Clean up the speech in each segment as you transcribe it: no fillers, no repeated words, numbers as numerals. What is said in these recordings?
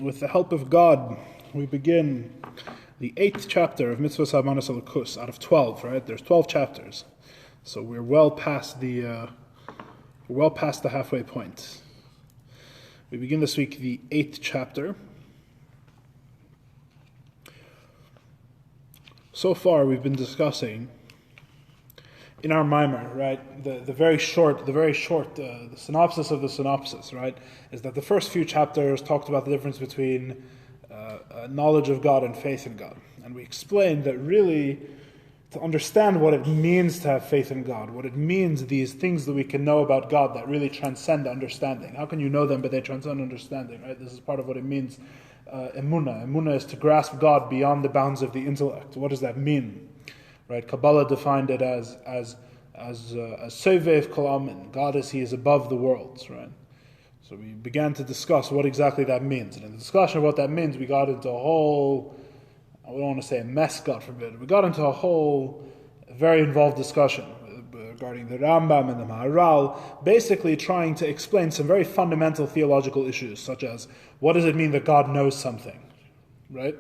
with the help of God, we begin the 8th chapter of Mitzvos Hamanas Elokus out of 12. Right? There's 12 chapters, so we're well past the halfway point. We begin this week the 8th chapter. So far, we've been discussing in our mimer, right, the synopsis of the synopsis, right, is that the first few chapters talked about the difference between knowledge of God and faith in God. And we explained that really, to understand what it means to have faith in God, what it means, these things that we can know about God that really transcend understanding. How can you know them, but they transcend understanding, right? This is part of what it means, emunah. Emunah is to grasp God beyond the bounds of the intellect. What does that mean? Right, Kabbalah defined it as Sovev Kol Amin. God He is above the worlds, right? So we began to discuss what exactly that means. And in the discussion of what that means, we got into a whole, I don't want to say a mess, God forbid, we got into a whole very involved discussion regarding the Rambam and the Maharal, basically trying to explain some very fundamental theological issues, such as, what does it mean that God knows something, right?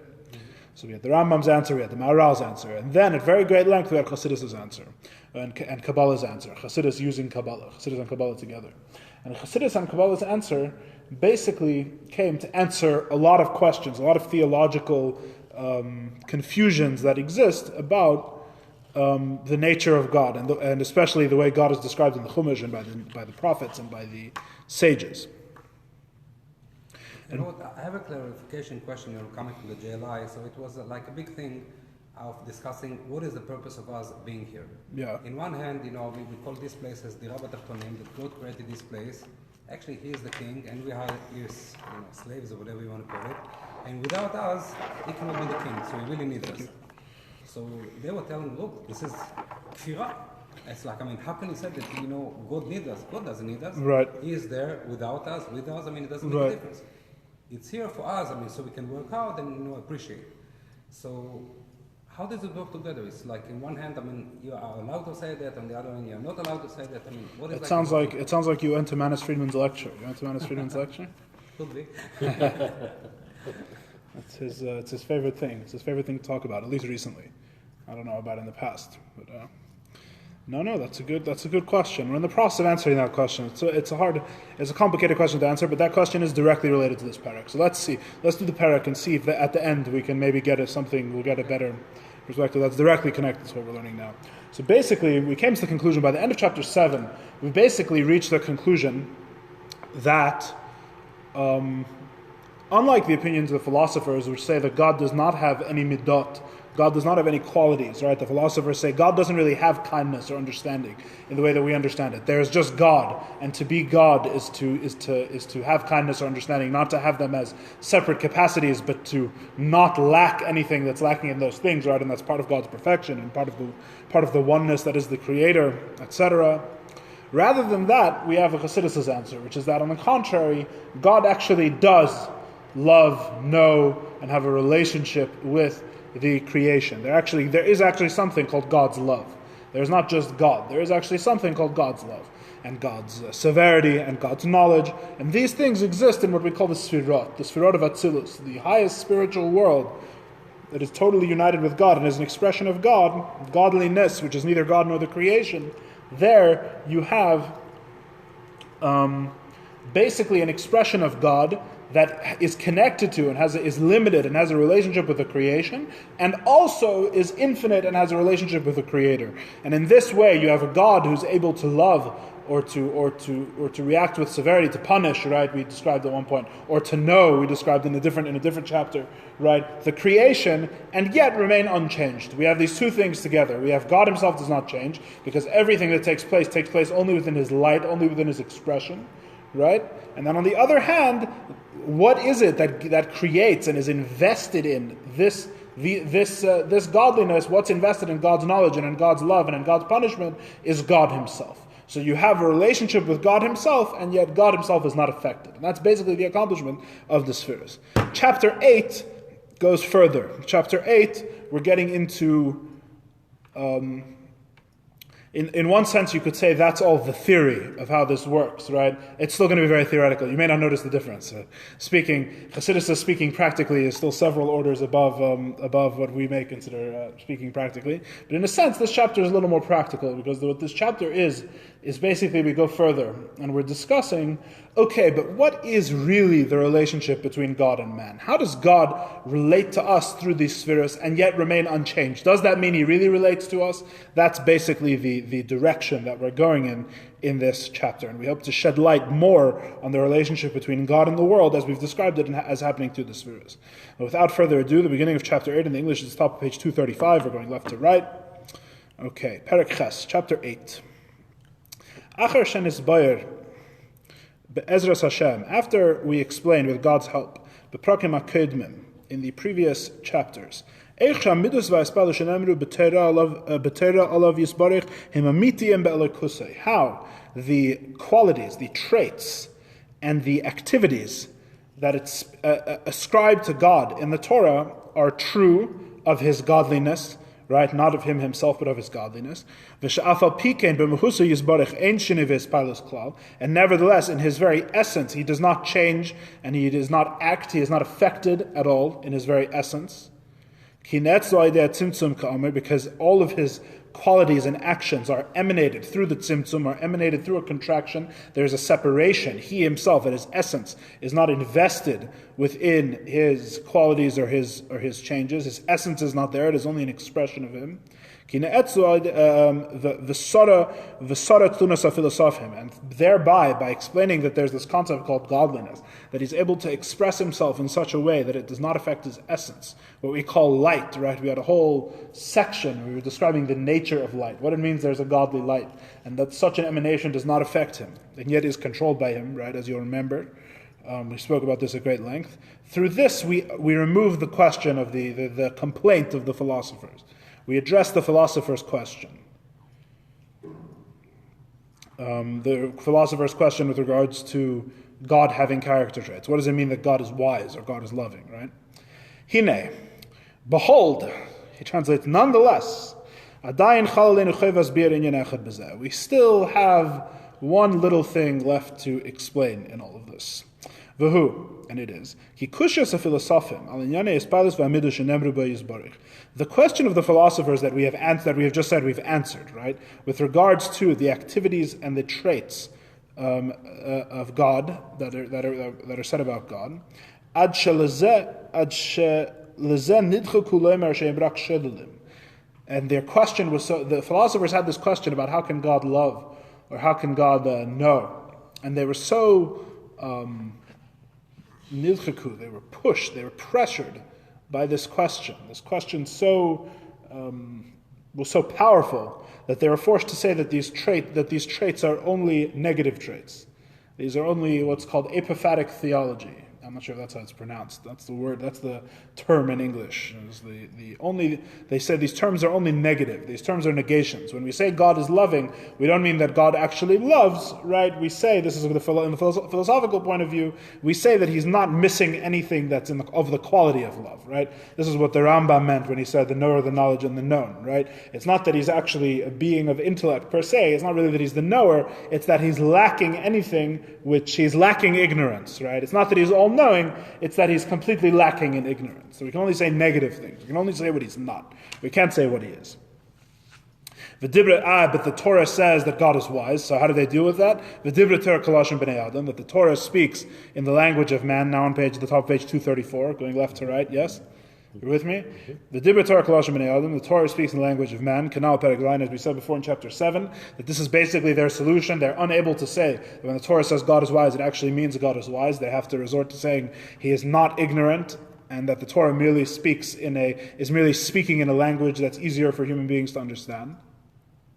So we had the Rambam's answer, we had the Maharal's answer, and then at very great length we had Chassidus' answer, and Kabbalah's answer, Chassidus using Kabbalah, Chassidus and Kabbalah together. And Chassidus and Kabbalah's answer basically came to answer a lot of questions, a lot of theological confusions that exist about the nature of God, and especially the way God is described in the Chumash and by the prophets and by the sages. You know what, I have a clarification question. You're coming to the JLI, so it was like a big thing of discussing what is the purpose of us being here. Yeah. In one hand, we call this place as the Rabbi Tachtonim, that God created this place. Actually, He is the king, and we are His slaves, or whatever you want to call it. And without us, He cannot be the king, so He really needs us. So they were telling, look, this is kfirah. It's like, how can you say that, God needs us? God doesn't need us. Right. He is there without us, with us, it doesn't make a difference. It's here for us, so we can work out and appreciate. So how does it work together? It's like in one hand, you are allowed to say that, on the other hand, you are not allowed to say that. What is it sounds like you went to Manis Friedman's lecture. You went to Manis Friedman's lecture? Could be. It's his favorite thing. It's his favorite thing to talk about, at least recently. I don't know about in the past, but no, that's a good question. We're in the process of answering that question. It's a complicated question to answer, but that question is directly related to this parak. So let's see. Let's do the parak and see if at the end we can maybe get we'll get a better perspective that's directly connected to what we're learning now. So basically, we came to the conclusion by the end of chapter 7. We basically reached the conclusion that, unlike the opinions of the philosophers, which say that God does not have any midot, God does not have any qualities, right? The philosophers say God doesn't really have kindness or understanding in the way that we understand it. There is just God, and to be God is to have kindness or understanding, not to have them as separate capacities, but to not lack anything that's lacking in those things, right? And that's part of God's perfection and part of the oneness that is the Creator, etc. Rather than that, we have a Chassidus' answer, which is that on the contrary, God actually does love, know, and have a relationship with the creation. There is actually something called God's love. There's not just God. There is actually something called God's love and God's severity and God's knowledge. And these things exist in what we call the Sfirot of Atzilus, the highest spiritual world that is totally united with God and is an expression of God, godliness, which is neither God nor the creation. There you have basically an expression of God that is connected to and is limited and has a relationship with the creation, and also is infinite and has a relationship with the Creator. And in this way, you have a God who's able to love or to react with severity, to punish, right? We described at one point, or to know. We described in a different chapter, right? The creation, and yet remain unchanged. We have these two things together. We have God Himself does not change, because everything that takes place only within His light, only within His expression. Right? And then on the other hand, what is it that creates and is invested in this godliness? What's invested in God's knowledge and in God's love and in God's punishment is God Himself. So you have a relationship with God Himself, and yet God Himself is not affected. And that's basically the accomplishment of the Spheres. Chapter 8 goes further. Chapter 8, we're getting into In one sense, you could say that's all the theory of how this works, right? It's still going to be very theoretical. You may not notice the difference. Chassidus speaking practically is still several orders above what we may consider speaking practically. But in a sense, this chapter is a little more practical, because what this chapter is basically we go further and we're discussing, okay, but what is really the relationship between God and man? How does God relate to us through these spheres and yet remain unchanged? Does that mean he really relates to us? That's basically the direction that we're going in this chapter. And we hope to shed light more on the relationship between God and the world as we've described it as happening through the spheres. But without further ado, the beginning of chapter 8 in the English is top of page 235. We're going left to right. Okay, Perek Ches, chapter 8. Achar shenis bayer be'ezras Hashem, after we explained with God's help, beprakim akedmim, in the previous chapters, how the qualities, the traits, and the activities that it's ascribed to God in the Torah are true of his godliness, right? Not of him himself, but of his godliness. And nevertheless, in his very essence, he does not change, and he does not act, he is not affected at all in his very essence. Because all of his qualities and actions are emanated through the tzimtzum, are emanated through a contraction. There's a separation. He himself, at his essence, is not invested within his qualities or his changes. His essence is not there. It is only an expression of him. And thereby, by explaining that there's this concept called godliness, that he's able to express himself in such a way that it does not affect his essence, what we call light, right? We had a whole section where we were describing the nature of light, what it means there's a godly light, and that such an emanation does not affect him, and yet is controlled by him, right, as you'll remember. We spoke about this at great length. Through this, we remove the question of the complaint of the philosophers. We address the philosopher's question. The philosopher's question with regards to God having character traits. What does it mean that God is wise or God is loving, right? Hine, behold, he translates, nonetheless, we still have one little thing left to explain in all of this. V'hu, and it is, the question of the philosophers that we have just said we've answered, right, with regards to the activities and the traits of God that are said about God, and their question was, so the philosophers had this question about how can God love, or how can God know, and they were so nidchaku, they were pushed, they were pressured by this question. This question was so powerful that they were forced to say that these traits are only negative traits. These are only what's called apophatic theology. I'm not sure if that's how it's pronounced. That's the word. That's the term in English. They say these terms are only negative. These terms are negations. When we say God is loving, we don't mean that God actually loves, right? We say, this is in the philosophical point of view, we say that he's not missing anything that's of the quality of love, right? This is what the Rambam meant when he said the knower, the knowledge, and the known, right? It's not that he's actually a being of intellect per se. It's not really that he's the knower. It's that he's lacking anything which he's lacking ignorance, right? It's not that he's all knowing, it's that he's completely lacking in ignorance. So we can only say negative things. We can only say what he's not. We can't say what he is. But the Torah says that God is wise, so how do they deal with that? That the Torah speaks in the language of man, now on the top of page 234, going left to right, yes? You're with me? The Torah speaks in the language of man, Kanal Perek, as we said before in chapter 7, that this is basically their solution. They're unable to say that when the Torah says God is wise, it actually means God is wise. They have to resort to saying he is not ignorant, and that the Torah merely speaking in a language that's easier for human beings to understand.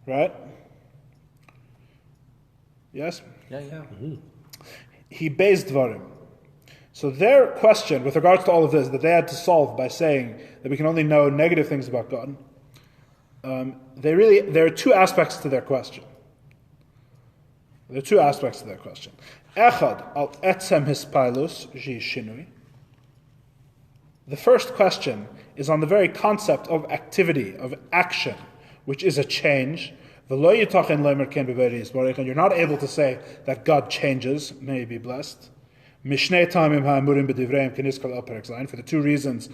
Right? Yes? Yeah. Mm-hmm. He based dvarim. So their question with regards to all of this that they had to solve by saying that we can only know negative things about God, there are two aspects to their question. Echad al etzem hispilus ji shinui. The first question is on the very concept of activity, of action, which is a change. And you're not able to say that God changes, may he be blessed. For the two reasons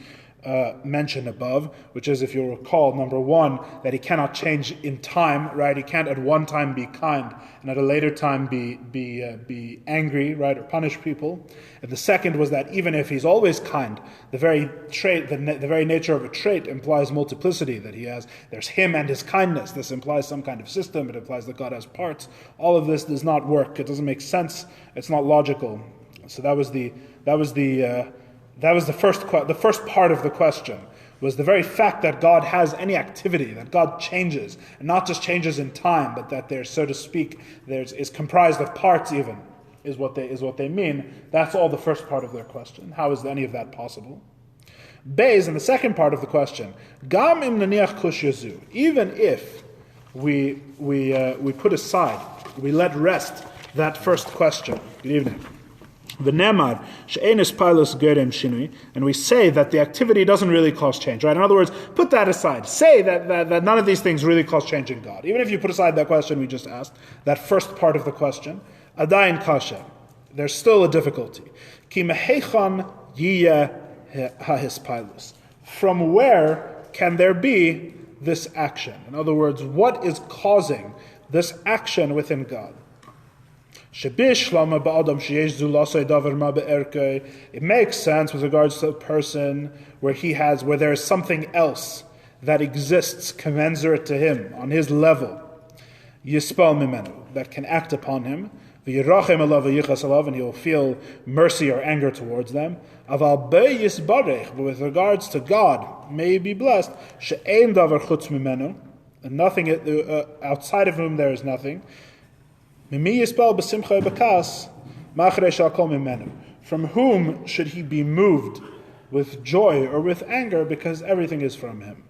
mentioned above, which is, if you'll recall, number one, that he cannot change in time, right? He can't at one time be kind and at a later time be angry, right, or punish people. And the second was that even if he's always kind, the very trait, the very nature of a trait implies multiplicity that he has. There's him and his kindness. This implies some kind of system. It implies that God has parts. All of this does not work. It doesn't make sense. It's not logical. So that was the first part of the question, was the very fact that God has any activity, that God changes, and not just changes in time, but that there's, so to speak, is comprised of parts even, is what they mean. That's all the first part of their question. How is any of that possible? Beis, in the second part of the question, Gam im naniach kush yazu, even if we put aside, we let rest that first question. Good evening. And we say that the activity doesn't really cause change, right? In other words, put that aside. Say that none of these things really cause change in God. Even if you put aside that question we just asked, that first part of the question, adayin kasha, there's still a difficulty. Ki mehechan yiyeh hahispilus. From where can there be this action? In other words, what is causing this action within God? It makes sense with regards to a person where there is something else that exists commensurate to him, on his level, that can act upon him, and he will feel mercy or anger towards them. But with regards to God, may he be blessed, and nothing outside of whom there is nothing. From whom should he be moved with joy or with anger, because everything is from him?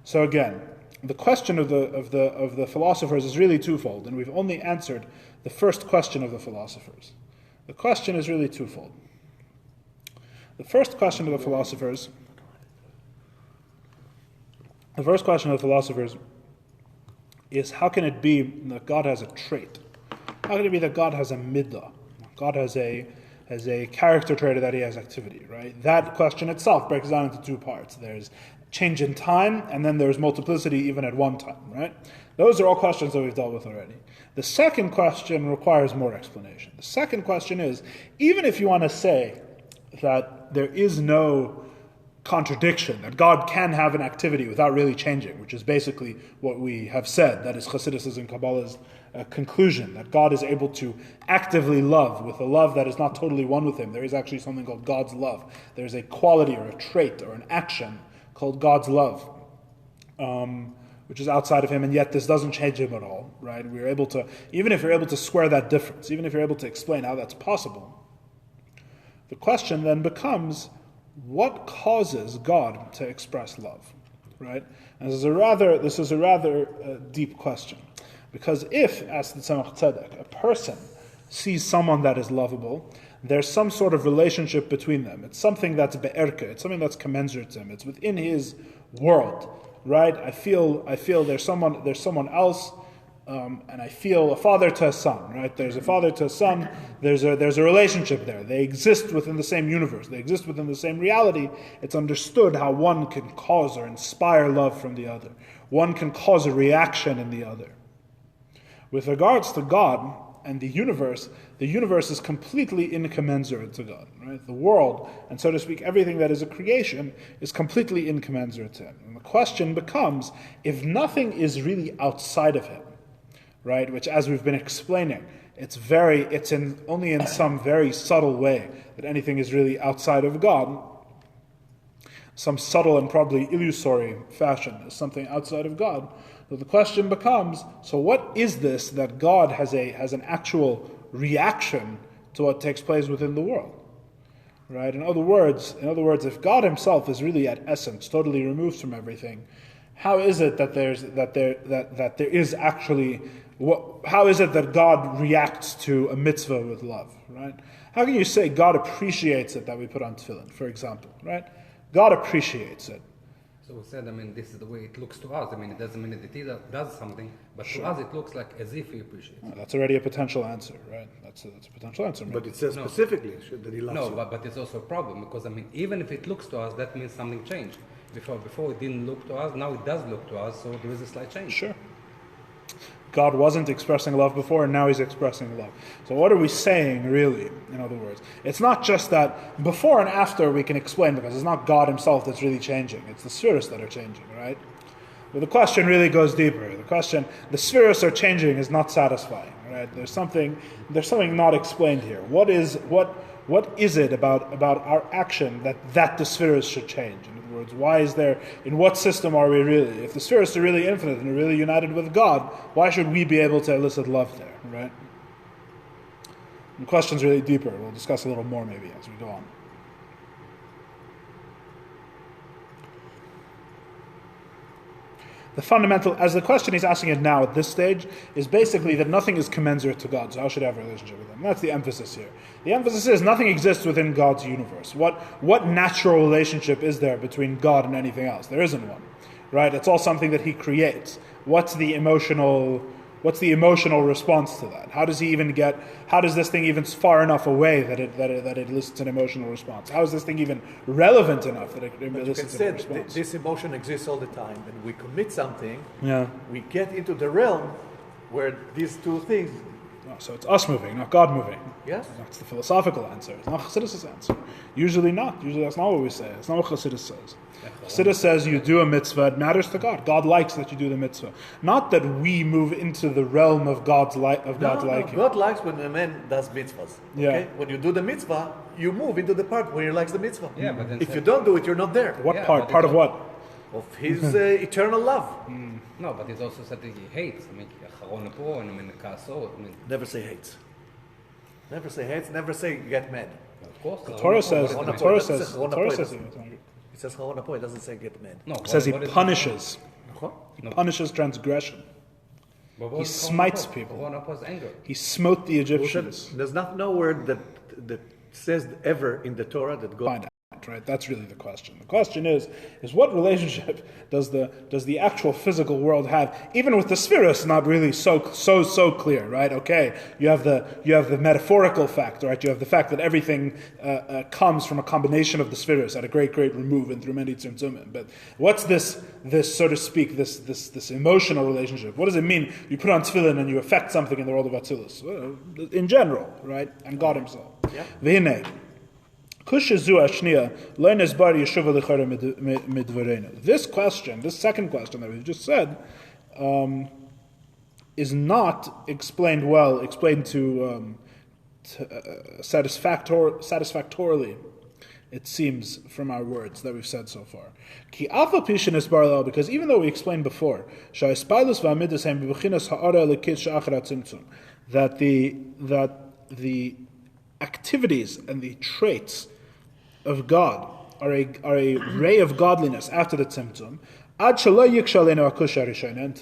So again, the question of the philosophers is really twofold, and we've only answered the first question of the philosophers. The question is really twofold. The first question of the philosophers is, how can it be that God has a trait? How can it be that God has a midah? God has a character trait that he has activity, right? That question itself breaks down into two parts. There's change in time, and then there's multiplicity even at one time, right? Those are all questions that we've dealt with already. The second question requires more explanation. The second question is, even if you want to say that there is no contradiction, that God can have an activity without really changing, which is basically what we have said, that is Chassidus and Kabbalah's conclusion, that God is able to actively love with a love that is not totally one with him. There is actually something called God's love. There's a quality or a trait or an action called God's love, which is outside of him, and yet this doesn't change him at all, right? We're able to, even if you're able to square that difference, even if you're able to explain how that's possible, the question then becomes, what causes God to express love, right? And this is a rather deep question, because if, as the Tzemach Tzedek, a person sees someone that is lovable, there's some sort of relationship between them. It's something that's be'erke. It's something that's commensurate to him. It's within his world, right? I feel there's someone else. And I feel a father to a son, right? There's a father to a son. There's a relationship there. They exist within the same universe. They exist within the same reality. It's understood how one can cause or inspire love from the other. One can cause a reaction in the other. With regards to God and the universe is completely incommensurate to God, right? The world, and so to speak, everything that is a creation, is completely incommensurate to him. And the question becomes, if nothing is really outside of him, right, which, as we've been explaining, only in some very subtle way that anything is really outside of God, some subtle and probably illusory fashion is something outside of God. So the question becomes, so what is this that God has an actual reaction to what takes place within the world? Right? In other words, if God himself is really at essence totally removed from everything, how is it that there is actually how is it that God reacts to a mitzvah with love, right? How can you say God appreciates it that we put on tefillin, for example, right? God appreciates it. So we said, this is the way it looks to us. It doesn't mean that it does something, but to us it looks like as if he appreciates it. That's already a potential answer, right? That's a potential answer. But it says specifically that he loves you. No, but it's also a problem, because even if it looks to us, that means something changed. Before it didn't look to us, now it does look to us, so there is a slight change. Sure. God wasn't expressing love before, and now he's expressing love. So what are we saying, really, in other words? It's not just that before and after we can explain, because it's not God himself that's really changing. It's the spheres that are changing, right? But the question really goes deeper. The question, the spheres are changing, is not satisfying, right? There's something not explained here. What is it about our action that the spheres should change? In other words, why is there, in what system are we really? If the spheres are really infinite and are really united with God, why should we be able to elicit love there, right? The question's really deeper. We'll discuss a little more maybe as we go on. The fundamental, as the question he's asking it now at this stage, is basically that nothing is commensurate to God, so how should I have a relationship with him? That's the emphasis here. The emphasis is nothing exists within God's universe. What natural relationship is there between God and anything else? There isn't one, right? It's all something that he creates. What's the emotional response to that? How does this thing even far enough away that it elicits an emotional response? How is this thing even relevant enough that it elicits a response? This emotion exists all the time, and we commit something, Yeah. we get into the realm where these two things... Oh, so it's us moving, not God moving. Yes. That's the philosophical answer. It's not Chassidus' answer. Usually not. Usually that's not what we say. It's not what Chassidus says. Chassidus says you do a mitzvah, it matters to God. God likes that you do the mitzvah. Not that we move into the realm of God's liking. God likes when a man does mitzvahs. Yeah. Okay? When you do the mitzvah, you move into the part where he likes the mitzvah. Yeah, but then if you don't do it, you're not there. What Yeah, part? but Part of what? Of his eternal love. No, but it's also said that he hates. Never say hates. Never say hates. Never say get mad. Of course. The Torah says. Chron The Apoy. Torah It says. Chron The Torah Apoy says. doesn't- It says Chron Apoy. It doesn't say get mad. No, It says he what is- punishes. He No. punishes transgression. But what He is smites Chron Apoy? people. Chron Apoy's anger. He smote the Egyptians. There's no word that says ever in the Torah that God... Find out, right? That's really the question. The question is what relationship does the actual physical world have? Even with the spheres, not really so clear, right? Okay, you have the metaphorical fact, right? You have the fact that everything comes from a combination of the spheres at a great remove and through many tzimtzumim. But what's this so to speak this emotional relationship? What does it mean? You put on tefillin and you affect something in the world of Atzilus, in general, right? And God Himself. Yeah. V'hinei. This question, this second question that we've just said, is not explained satisfactorily, it seems, from our words that we've said so far. Because even though we explained before that the activities and the traits of God are a ray of godliness after the tzimtzum, and to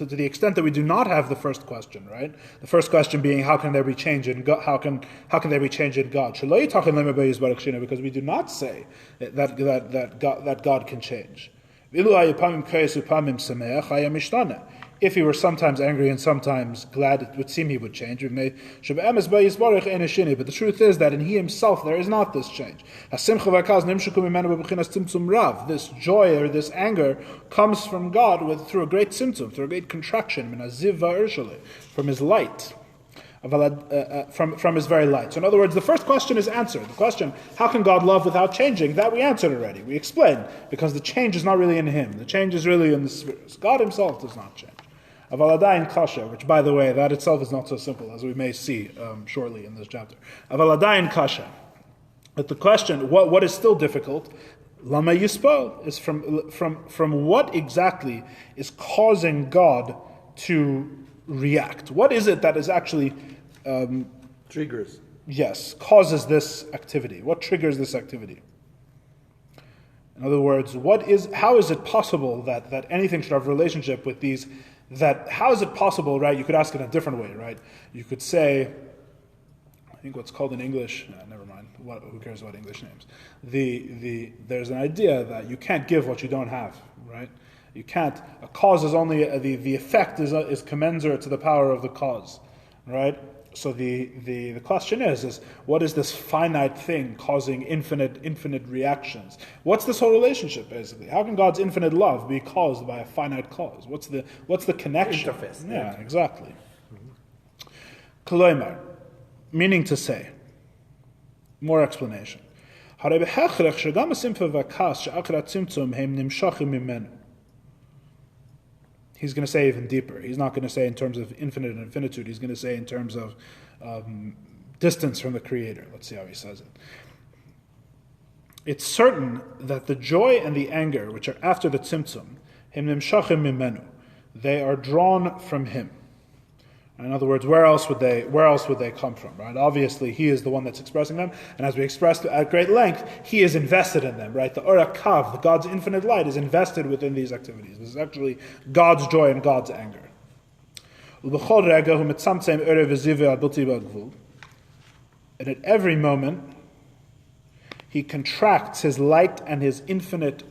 the extent that we do not have the first question, right? The first question being, how can there be change in God? How can there be change in God? Because we do not say that God can change. If he were sometimes angry and sometimes glad, it would seem he would change. But the truth is that in he himself there is not this change. This joy or this anger comes from God through a great tzimtzum, through a great contraction, from his light. From his very light. So in other words, the first question is answered. The question, how can God love without changing? That we answered already. We explained, because the change is not really in him. The change is really in the spheres. God himself does not change. Avaladayin kasha, which by the way, that itself is not so simple, as we may see shortly in this chapter. Avaladayin kasha. But the question, what is still difficult, lama yispo, is from what exactly is causing God to react? What is it that is actually triggers? Yes, causes this activity. What triggers this activity? In other words, how is it possible that anything should have a relationship with these? How is it possible, right? You could ask it a different way, right? You could say, I think what's called in English, never mind. who cares about English names? There's an idea that you can't give what you don't have, right? You can't. A cause is only the effect is commensurate to the power of the cause, right? So the question is what is this finite thing causing infinite reactions? What's this whole relationship basically? How can God's infinite love be caused by a finite cause? What's the connection? Interface. Yeah, exactly. Koloimar, meaning to say. More explanation. He's going to say even deeper. He's not going to say in terms of infinite and infinitude. He's going to say in terms of distance from the Creator. Let's see how he says it. It's certain that the joy and the anger, which are after the tzimtzum, him nimshachim mimenu, they are drawn from him. In other words, where else would they come from? Right? Obviously, he is the one that's expressing them, and as we expressed at great length, he is invested in them. Right? The Kav, the God's infinite light, is invested within these activities. This is actually God's joy and God's anger. And at every moment, he contracts his light and his infinite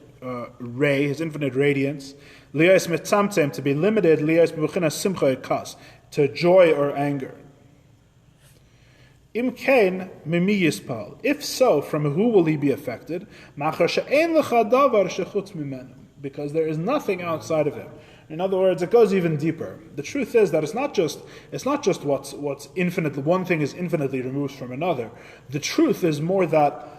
ray, his infinite radiance, to be limited, to joy or anger. If so, from who will he be affected? Because there is nothing outside of him. In other words, it goes even deeper. The truth is that it's not just what's infinite. One thing is infinitely removed from another. The truth is more that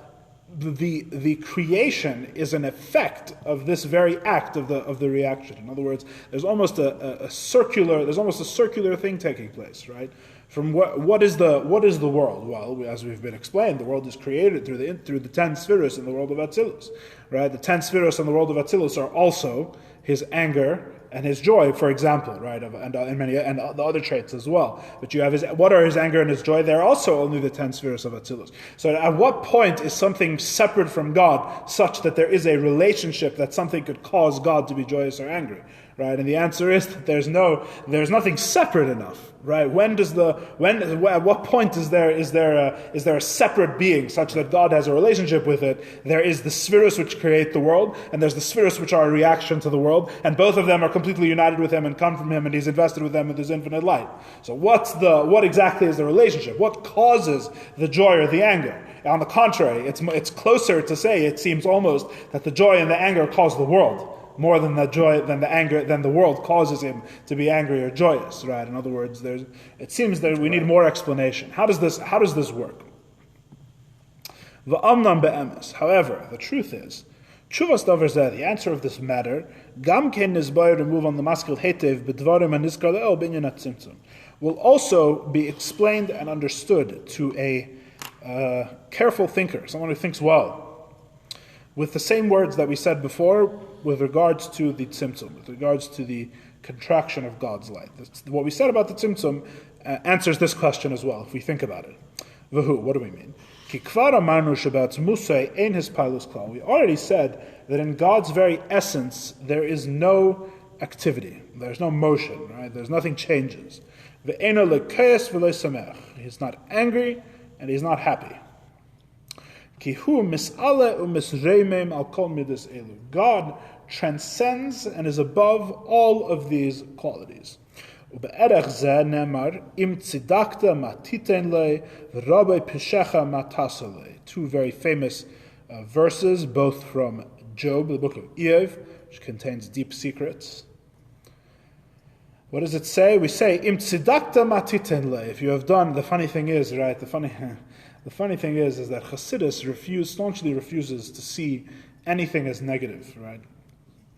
the creation is an effect of this very act of the reaction. In other words, there's almost a circular thing taking place, right? From what is the world? Well, as we've been explained, the world is created through the 10 spheres in the world of Atzilus, right? The 10 spheres in the world of Atzilus are also his anger and his joy, for example, right, and the other traits as well. But you have what are his anger and his joy? They're also only the 10 spheres of Atzilus. So at what point is something separate from God such that there is a relationship that something could cause God to be joyous or angry? Right, and the answer is that there's nothing separate enough, right? At what point is there a separate being such that God has a relationship with it? There is the spheres which create the world, and there's the spheres which are a reaction to the world, and both of them are completely united with him and come from him, and he's invested with them with his infinite light. So what exactly is the relationship? What causes the joy or the anger? On the contrary, it's closer to say, it seems almost, that the joy and the anger cause the world more than the world causes him to be angry or joyous, right? In other words, it seems that we need more explanation. How does this work? However, the truth is, the answer of this matter, will also be explained and understood to a careful thinker, someone who thinks well, with the same words that we said before with regards to the tzimtzum, with regards to the contraction of God's light. What we said about the tzimtzum answers this question as well, if we think about it. V'hu, what do we mean? We already said that in God's very essence there is no activity, there's no motion, right? There's nothing changes. He's not angry and he's not happy. God transcends and is above all of these qualities. Two very famous verses, both from Job, the book of Iyov, which contains deep secrets. What does it say? We say, Im tzidakta matiten le. If you have done, the funny thing is, right, the funny thing is that Chassidus staunchly refuses to see anything as negative, right?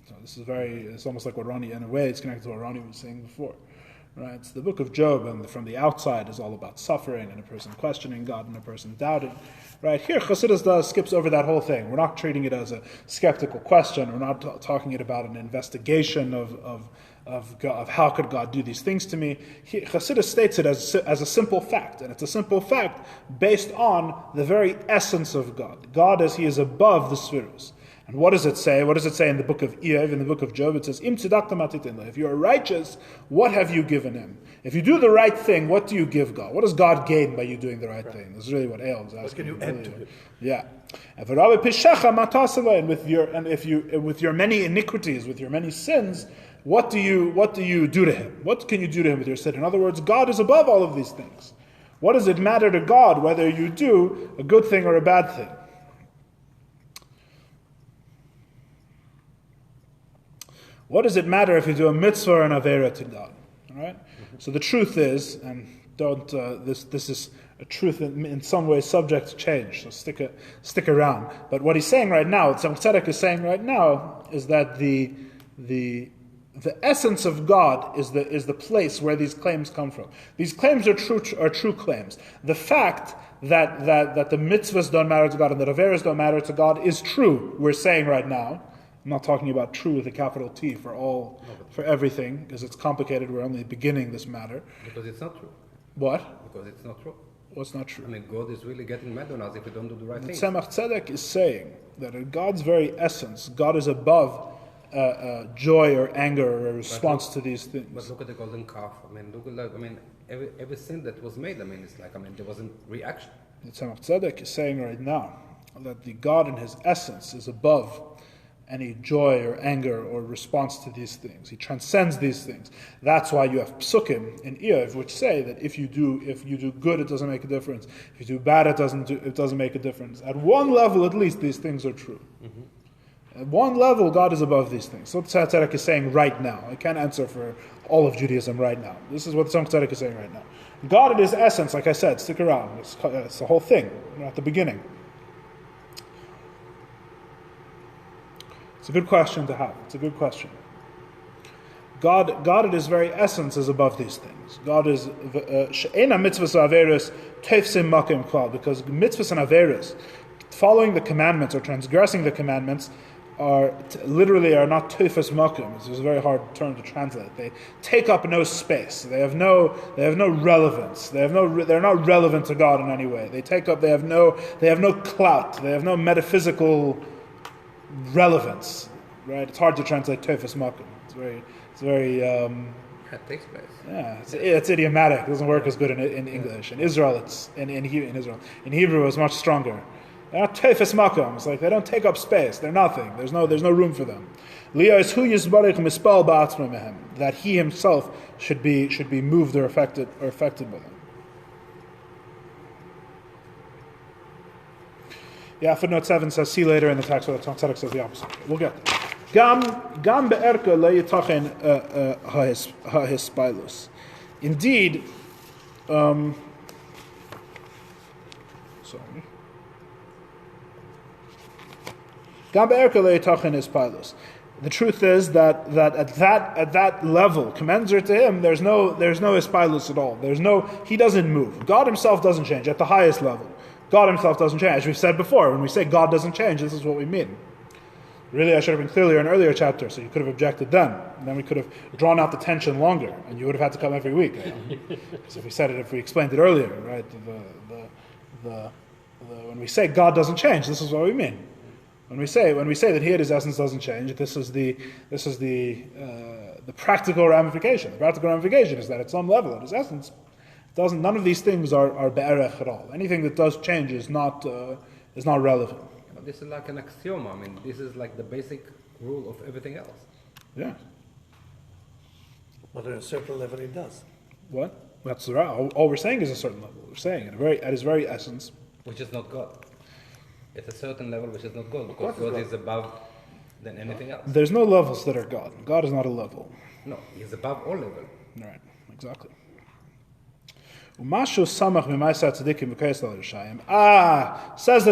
So it's almost like what Ronnie, in a way, it's connected to what Ronnie was saying before, right? So the book of Job, and from the outside, is all about suffering and a person questioning God and a person doubting, right? Here, Chassidus skips over that whole thing. We're not treating it as a skeptical question. We're not talking about an investigation of how could God do these things to me. Chassidus states it as a simple fact, and it's a simple fact based on the very essence of God. God as he is above the spheres. And what does it say? What does it say in the book of Iyov, in the book of Job? It says, Im tzedakta matitin lo. If you are righteous, what have you given him? If you do the right thing, what do you give God? What does God gain by you doing the right thing? This is really what Eyal is asking. What can you add to it? Yeah. And with your many iniquities, with your many sins, what do you do to him? What can you do to him with your sin? In other words, God is above all of these things. What does it matter to God whether you do a good thing or a bad thing? What does it matter if you do a mitzvah or an avera to God? All right. So the truth is, and this is a truth in some ways subject to change. So stick around. But what he's saying right now, what Tzemach Tzedek is saying right now, is that the essence of God is the place where these claims come from. These claims are true claims. The fact that the mitzvahs don't matter to God and that averas don't matter to God is true. We're saying right now. I'm not talking about true with a capital T for everything, because it's complicated. We're only beginning this matter. Because it's not true. What? Because it's not true. What's not true? I mean, God is really getting mad on us if we don't do the right thing. Tzemach Tzedek is saying that in God's very essence, God is above joy or anger or a response to these things. But look at the golden calf. I mean, every sin that was made, it's like, there wasn't reaction. The Tzemach Tzedek is saying right now that the God in his essence is above any joy or anger or response to these things. He transcends these things. That's why you have psukim in Iyov which say that if you do good, it doesn't make a difference. If you do bad, it doesn't make a difference. At one level, at least, these things are true. At one level, God is above these things. So Tzemach Tzedek is saying right now. I can't answer for all of Judaism right now. This is what Tzemach Tzedek is saying right now. God in his essence, like I said, stick around. It's the whole thing. We're at the beginning. It's a good question to have. It's a good question. God in his very essence is above these things. God is she'ena mitzvahs averos tefsim makim klal, because mitzvahs and averos, following the commandments or transgressing the commandments, are not tefis makim. It's a very hard term to translate. They take up no space. They have no relevance. They're not relevant to God in any way. They have no clout. They have no metaphysical relevance, right? It's hard to translate tefis makim. It's very. It takes place. Yeah, it's idiomatic. It doesn't work as good in English. In Israel, in Hebrew, it's much stronger. They're not tefis makim. It's like they don't take up space. They're nothing. There's no room for them. That he himself should be moved or affected by them. Yeah, footnote 7 says, see later in the text, where the Tzedek says the opposite. We'll get there. Gam be'erka lo yitachen ha'hispilus. Indeed, Gam be'erka lo yitachen hispilus. The truth is that at that level, commensurate to him, there's no hispilus at all. He doesn't move. God himself doesn't change at the highest level. God himself doesn't change. As we've said before, when we say God doesn't change, this is what we mean. Really, I should have been clearer in an earlier chapter, so you could have objected then. And then we could have drawn out the tension longer, and you would have had to come every week. Because if we explained it earlier, right? When we say God doesn't change, this is what we mean. When we say that He at His essence doesn't change, this is the practical ramification. The practical ramification is that at some level, at His essence, none of these things are be'erech at all. Anything that does change is not relevant. This is like an axioma. This is like the basic rule of everything else. Yeah. But at a certain level, it does. What? That's right. All we're saying is a certain level. We're saying at his very essence, which is not God. It's a certain level which is not God, because God is above than anything else. There's no levels that are God. God is not a level. No, He's above all levels. Right. Exactly. Says the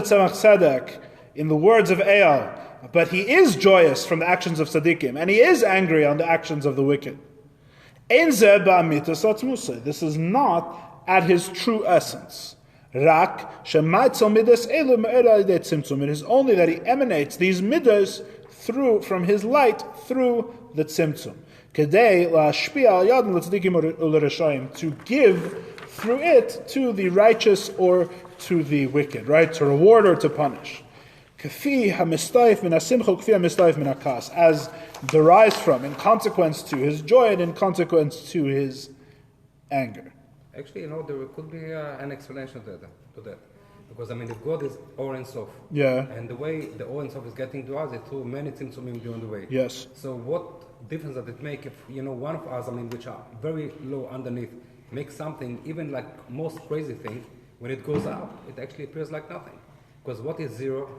Tzemach Tzedek in the words of Eyal, but he is joyous from the actions of tzaddikim, and he is angry on the actions of the wicked. This is not at his true essence. It is only that he emanates these midas from his light through the tzimtzum. To give through it to the righteous or to the wicked, right? To reward or to punish. Kafi hamistaif min hasimcha, kafi hamistaif min hakas, as derives from, in consequence to his joy and in consequence to his anger. Actually, there could be an explanation to that. Because, if God is Or Ein Sof, and the way the Or Ein Sof is getting to us is through many tzimtzumim during the way. Yes. So what difference does it make if, one of us, which are very low underneath, makes something, even like most crazy thing, when it goes up, it actually appears like nothing. Because what is zero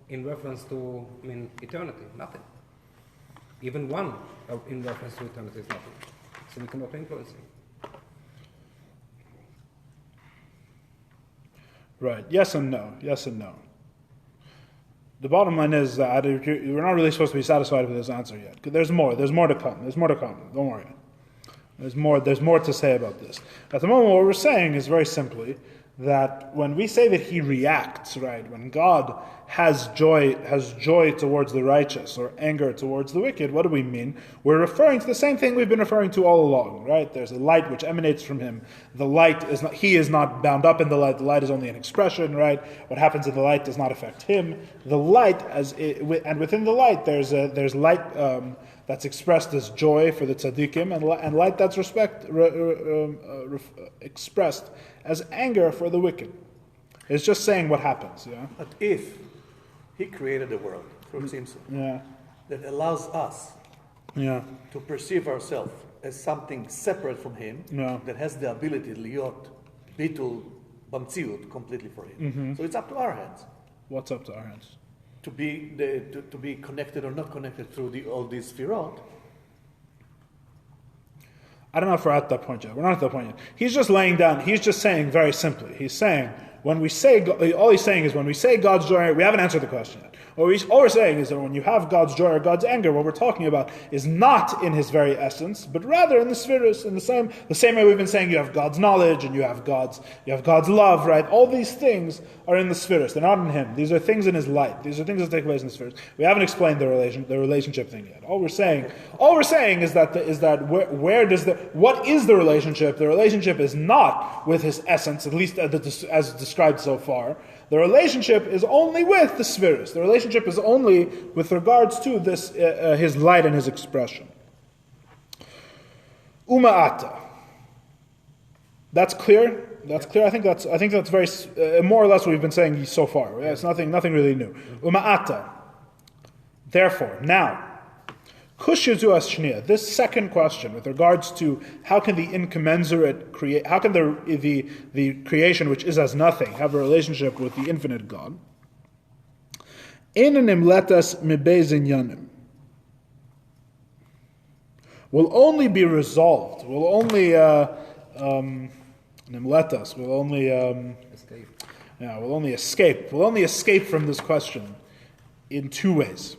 in reference to, eternity? Nothing. Even one in reference to eternity is nothing. So we cannot influence him. Right. Yes and no. Yes and no. The bottom line is that we're not really supposed to be satisfied with this answer yet. There's more. There's more to come. There's more to come. Don't worry. There's more to say about this. At the moment, what we're saying is very simply that when we say that he reacts, right, when God has joy towards the righteous or anger towards the wicked, what do we mean? We're referring to the same thing we've been referring to all along, right? There's a light which emanates from him. The light is not, he is not bound up in the light is only an expression, right? What happens in the light does not affect him. The light, and within the light, there's light that's expressed as joy for the tzaddikim, and light that's expressed as anger for the wicked. It's just saying what happens, yeah? But if he created the world through Tzimtzum, that allows us to perceive ourselves as something separate from him, that has the ability liot bitul bamtziut completely for him. Mm-hmm. So it's up to our hands. What's up to our hands? To be connected or not connected through all these sfirot. I don't know if we're at that point yet. We're not at that point yet. He's just laying down, he's just saying very simply, he's saying, when we say, all he's saying is when we say God's joy, we haven't answered the question yet. All we're saying is that when you have God's joy or God's anger, what we're talking about is not in his very essence, but rather in the spheres, in the same way we've been saying you have God's knowledge and you have God's love, right? All these things are in the spheres. They're not in him. These are things in his light. These are things that take place in the spheres. We haven't explained the relationship thing yet. All we're saying is that what is the relationship? The relationship is not with his essence, at least as described so far. The relationship is only with the spheres. The relationship is only with regards to this, his light and his expression. Uma'ata. That's clear. That's clear. I think that's very more or less what we've been saying so far. It's nothing really new. Uma'ata. Therefore, now, Kushyazu Ashniya, this second question with regards to how can the incommensurate create, how can the creation which is as nothing have a relationship with the infinite God? Einanim letas mibezin yanim will only be resolved. Will only nimletas. Will only Escape. Yeah. Will only escape. Will only escape from this question in two ways.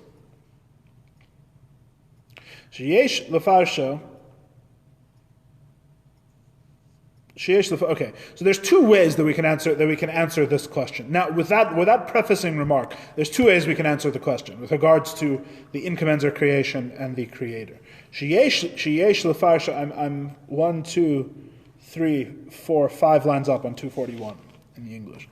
Okay, so there's two ways that we can answer this question. Now, with that prefacing remark, there's two ways we can answer the question with regards to the incommensurate creation and the Creator. I'm 1, 2, 3, 4, 5 lines up on 241 in the English.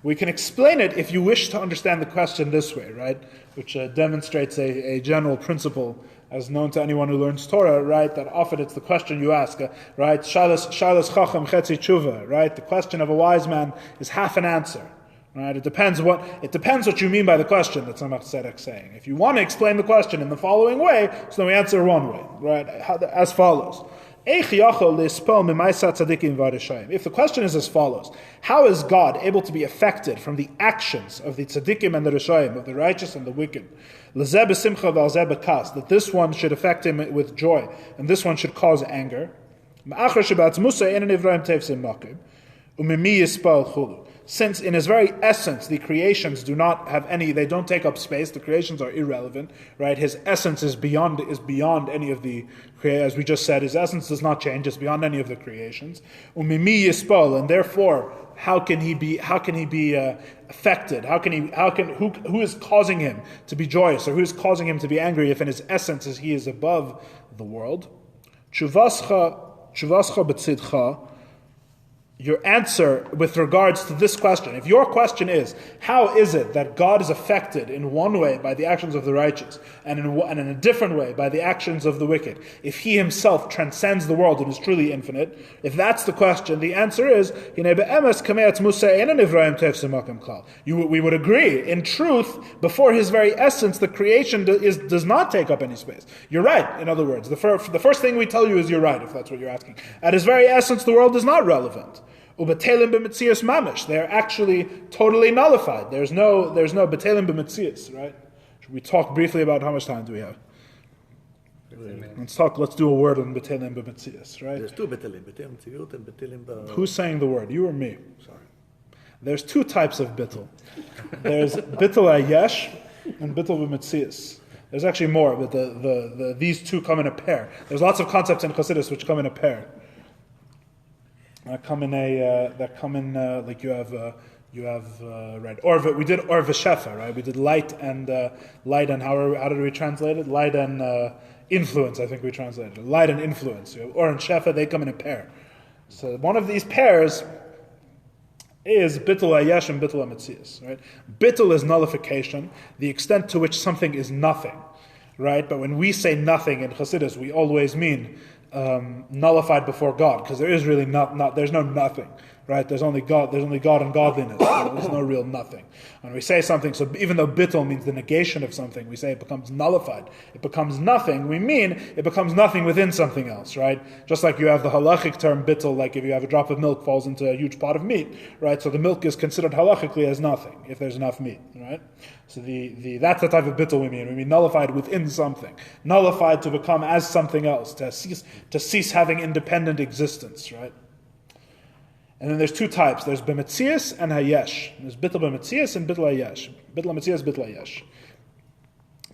We can explain it if you wish to understand the question this way, right? Which demonstrates a general principle as known to anyone who learns Torah, right? That often it's the question you ask, right? Shalas chacham chetzi tshuva, right? The question of a wise man is half an answer, right? It depends what you mean by the question that Tzemach Tzedek is saying. If you want to explain the question in the following way, so then we answer one way, right? As follows. If the question is as follows, how is God able to be affected from the actions of the tzaddikim and the rishayim, of the righteous and the wicked? That this one should affect him with joy, and this one should cause anger. Since in his very essence the creations do not have any, they don't take up space, the creations are irrelevant, right? His essence is beyond any of the, as we just said, his essence does not change, it's beyond any of the creations. And therefore, how can he be affected? Who is causing him to be joyous, or who is causing him to be angry if in his essence he is above the world? Chuvascha b'tzidcha. your answer with regards to this question, if your question is, how is it that God is affected in one way by the actions of the righteous and in a different way by the actions of the wicked, if he himself transcends the world and is truly infinite, if that's the question, the answer is, we would agree, in truth, before his very essence, the creation does not take up any space. You're right, in other words. The first thing we tell you is you're right, if that's what you're asking. At his very essence, the world is not relevant. Ubetelim b'metzias mamish. They are actually totally nullified. There's no betelim b'metzias, right? Should we talk briefly about how much time do we have? Let's do a word on betelim b'metzias, right? There's two betelim, betelim tziyut and betelim Who's saying the word? You or me? Sorry. There's two types of bittul. There's bittul ayesh and bittul b'metzias. There's actually more, but these two come in a pair. There's lots of concepts in Chassidus which come in a pair. Like you have right. We did Orva Shefa, right? We did light and how did we translate it? Light and influence, I think we translated it. Light and influence. You have Or and Shefa, they come in a pair. So one of these pairs is Bittul Ayesh and Bittul HaMetzias, right? Bittul is nullification, the extent to which something is nothing, right? But when we say nothing in Chassidus, we always mean nullified before God, because there is really there's no nothing, right? There's only God and godliness. There's no real nothing. When we say something, so even though bittul means the negation of something, we say it becomes nullified. It becomes nothing. We mean it becomes nothing within something else, right? Just like you have the halachic term bittul, like if you have a drop of milk falls into a huge pot of meat, right? So the milk is considered halachically as nothing if there's enough meat, right? So that's the type of bittul we mean. We mean nullified within something, nullified to become as something else, to cease having independent existence, right? And then there's two types. There's b'metzias and hayesh. There's bittul b'metzias and bittul hayesh. Bittul b'metzias, bittul hayesh.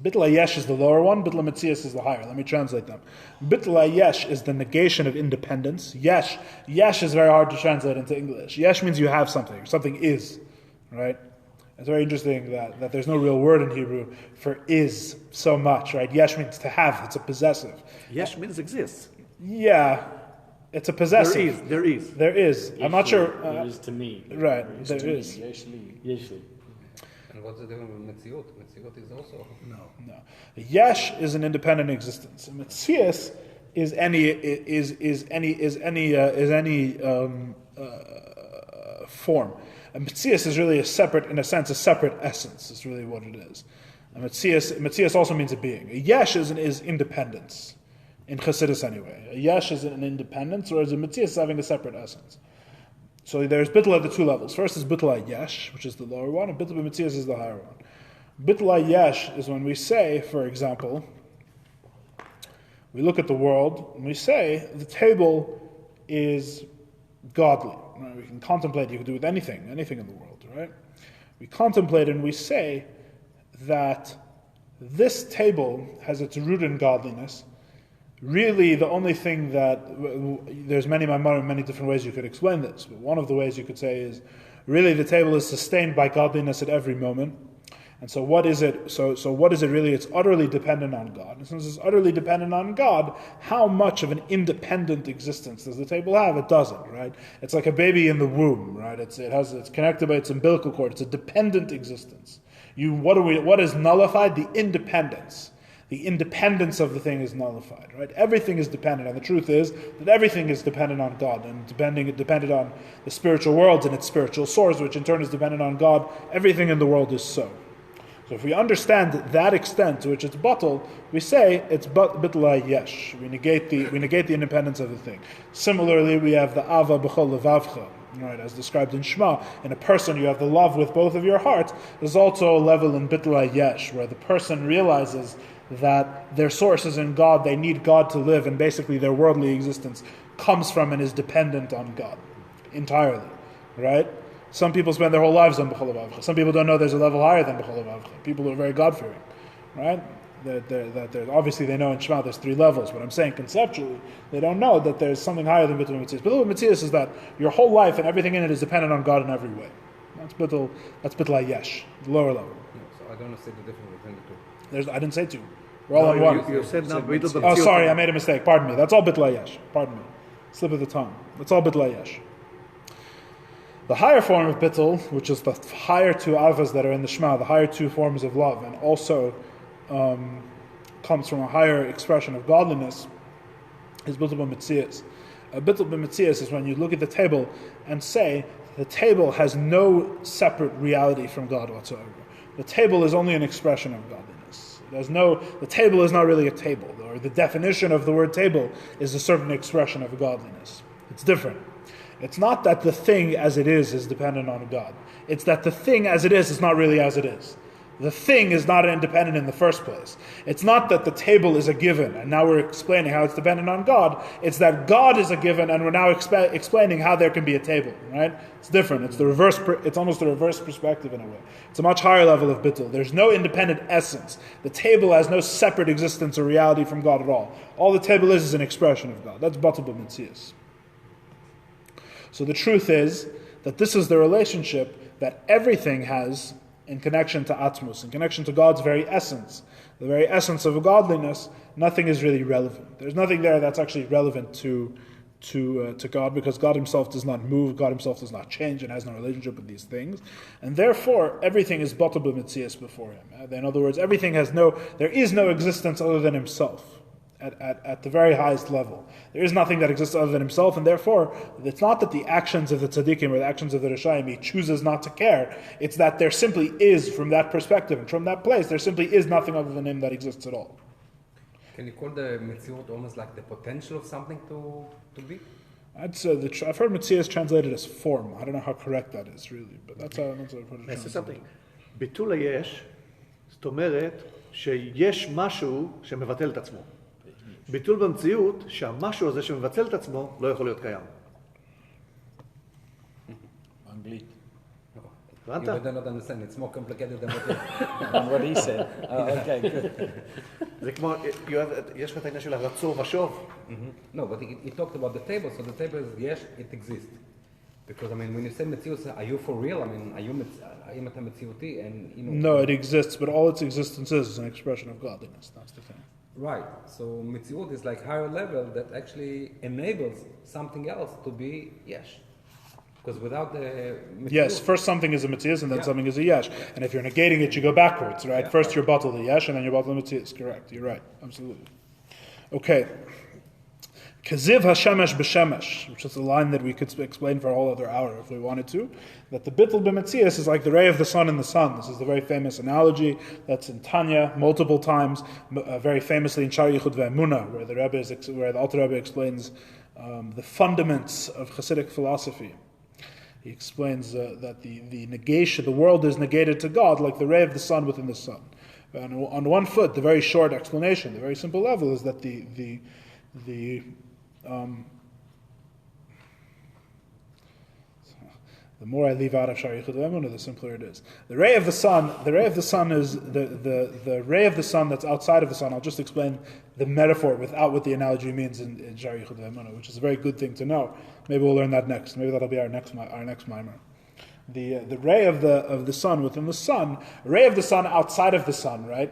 Bittul hayesh is the lower one. Bittul b'metzias is the higher. Let me translate them. Bittul hayesh is the negation of independence. Yesh is very hard to translate into English. Yesh means you have something. Something is, right? It's very interesting that there's no real word in Hebrew for is so much, right? Yesh means to have. It's a possessive. Yesh means exists. Yeah. It's a possessive. There is. I'm not sure. There is to me. Right. There is. Yeshli. And what's the difference with Metziut? Metziut is also no. Yesh is an independent existence. Metzias is any form. And Metzias is really a separate essence. Is really what it is. And Metzias also means a being. A yesh is independence. In Chassidus anyway. A yesh is an independence, whereas a metzias is having a separate essence. So there's bittul at the two levels. First is bittul hayesh, which is the lower one, and bittul b'metzias is the higher one. Bittul hayesh is when we say, for example, we look at the world, and we say, the table is godly. Right? We can contemplate, you can do with anything in the world, right? We contemplate and we say that this table has its root in godliness. Really, the only thing there's many different ways you could explain this, but one of the ways you could say is, really the table is sustained by godliness at every moment. And so what is it? So what is it really? It's utterly dependent on God. And since it's utterly dependent on God, how much of an independent existence does the table have? It doesn't, right? It's like a baby in the womb, right? It's connected by its umbilical cord. It's a dependent existence. What is nullified? The independence. The independence of the thing is nullified, right? Everything is dependent, and the truth is that everything is dependent on God, and dependent on the spiritual worlds and its spiritual source, which in turn is dependent on God. Everything in the world is so. So if we understand that extent to which it's batul, we say it's bittul hayesh. We negate the independence of the thing. Similarly, we have the ava b'chol levavcha, right? As described in Shema, in a person you have the love with both of your hearts. There's also a level in bittul hayesh where the person realizes that their source is in God, they need God to live, and basically their worldly existence comes from and is dependent on God entirely, right? Some people spend their whole lives on B'chol Avavcha. Some people don't know there's a level higher than B'chol Avavcha. People who are very God-fearing, right? That obviously they know in Shema there's three levels, but I'm saying conceptually they don't know that there's something higher than Bittul Metzias. Bittul Metzias is that your whole life and everything in it is dependent on God in every way. That's Bittul Hayesh, the lower level. So I don't understand the difference between the two. I didn't say two. We're all on one. You said now. Oh, sorry, I made a mistake. Pardon me. That's all bittul hayesh. Pardon me. Slip of the tongue. That's all bittul hayesh. The higher form of bittul, which is the higher two avas that are in the Shema, the higher two forms of love, and also comes from a higher expression of godliness, is bittul b'metzias. Bittul b'metzias is when you look at the table and say, the table has no separate reality from God whatsoever. The table is only an expression of godliness. The table is not really a table, or the definition of the word table is a certain expression of godliness. It's different. It's not that the thing as it is dependent on God. It's that the thing as it is not really as it is. The thing is not independent in the first place. It's not that the table is a given, and now we're explaining how it's dependent on God. It's that God is a given, and we're now explaining how there can be a table. Right? It's different. It's the reverse. It's almost the reverse perspective in a way. It's a much higher level of bittul. There's no independent essence. The table has no separate existence or reality from God at all. All the table is an expression of God. That's bittul b'metzias. So the truth is that this is the relationship that everything has in connection to Atmos, in connection to God's very essence, the very essence of godliness. Nothing is really relevant. There's nothing there that's actually relevant to God, because God himself does not move, God himself does not change, and has no relationship with these things. And therefore, everything is batel b'metzias before him. In other words, there is no existence other than himself. At the very highest level. There is nothing that exists other than himself, and therefore, it's not that the actions of the tzaddikim or the actions of the Rishayim he chooses not to care. It's that there simply is, from that perspective, and from that place, there simply is nothing other than him that exists at all. Can you call the Metziut almost like the potential of something to be? I'd say I've heard Metzias translated as form. I don't know how correct that is, really, but that's how I put it. That's something. ביטול היש, זאת אומרת שיש משהו שמבטל את עצמו. ביטול במציאות, שהמשהו הזה שמבצל את עצמו לא יכול להיות קיים. אנגלית. הבנת? You better not understand, it's more complicated than what he said. Okay, good. זה כמו, יש לך את העניין של הרצור ושוב. No, but he talked about the table, so the table is, yes, it exists. Because, I mean, when you say Metzius, are you for real? I mean, are you Metziuti? And, you know... No, it exists, but all its existence is an expression of godliness. That's the thing. Right. So Metziut is like higher level that actually enables something else to be yesh. Because without the Metziut... Yes, first something is a Metzius and then something is a yesh. And if you're negating it, you go backwards, right? Yeah, first you're batel the yesh and then you're batel the Metzius. Correct. You're right. Absolutely. Okay. Kaziv hashemesh b'shemesh, which is a line that we could explain for a whole other hour if we wanted to, that the bittul b'metzias is like the ray of the sun in the sun. This is the very famous analogy that's in Tanya multiple times, very famously in Shar Yichud Ve'emunah, where the Alter Rebbe explains the fundaments of Chassidic philosophy. He explains that the negation, the world is negated to God like the ray of the sun within the sun. And on one foot, the very short explanation, the very simple level, is that the more I leave out of Shar Yichud Ve'emunah, the simpler it is. The ray of the sun is the ray of the sun that's outside of the sun. I'll just explain the metaphor without what the analogy means in Shar Yichud Ve'emunah, which is a very good thing to know. Maybe we'll learn that next. Maybe that'll be our next mimer. The ray of the sun within the sun, a ray of the sun outside of the sun, right,